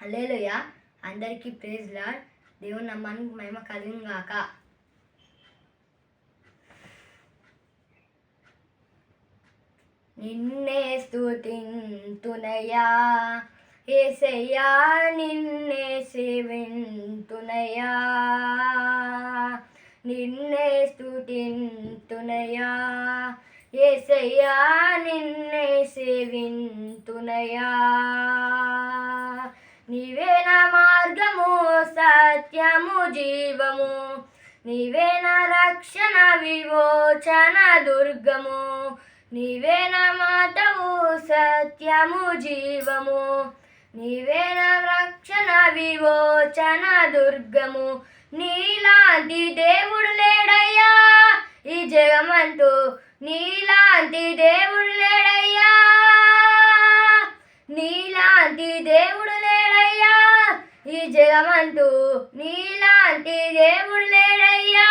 హల్లెలూయా. అందరికీ praise lord. దేవుని నామానికి మహిమ కలుగును గాక. నిన్నే స్తుతింతునయ్యా యేసయ్యా, నిన్నే సేవింతునయ్యా, నిన్నే స్తుతింతునయ్యా యేసయ్యా, నిన్నే సేవింతునయ్యా. నీవే నా మార్గము, సత్యము, జీవము, నీవే నా రక్షణ, విమోచన దుర్గము, నీవే నా మాతవు, సత్యము, జీవము, నీవే నా రక్షణ, విమోచన దుర్గము. నీలాంటి దేవుడు లేడయ్యా ఈ జగమంటూ, నీలాంటి దేవుడు లేడయ్యా, నీలాంటి దేవుడు లేడయ్యా ఈ జగమంటూ, నీలాంటి దేవుడు లేడయ్యా.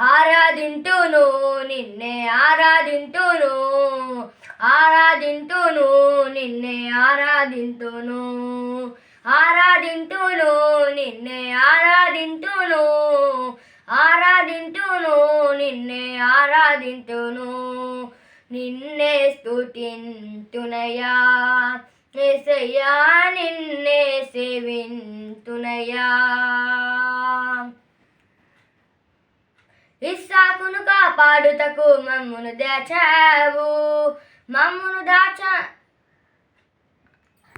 ఆరాధింతును నిన్నే, ఆరాధింతును, ఆరాధింతును నిన్నే, ఆరాధింతును, ఆరాధింతును నిన్నే, ఆరాధింతును, ఆరాధింతును నిన్నే, ఆరాధింతును. నిన్నే స్తుతింతునయ్యా యేసయ్యా, నిన్నే సేవింతునయ్యా. ఇస్సాకును కాపాడుటకు మమ్మును దాచావు, మమ్మును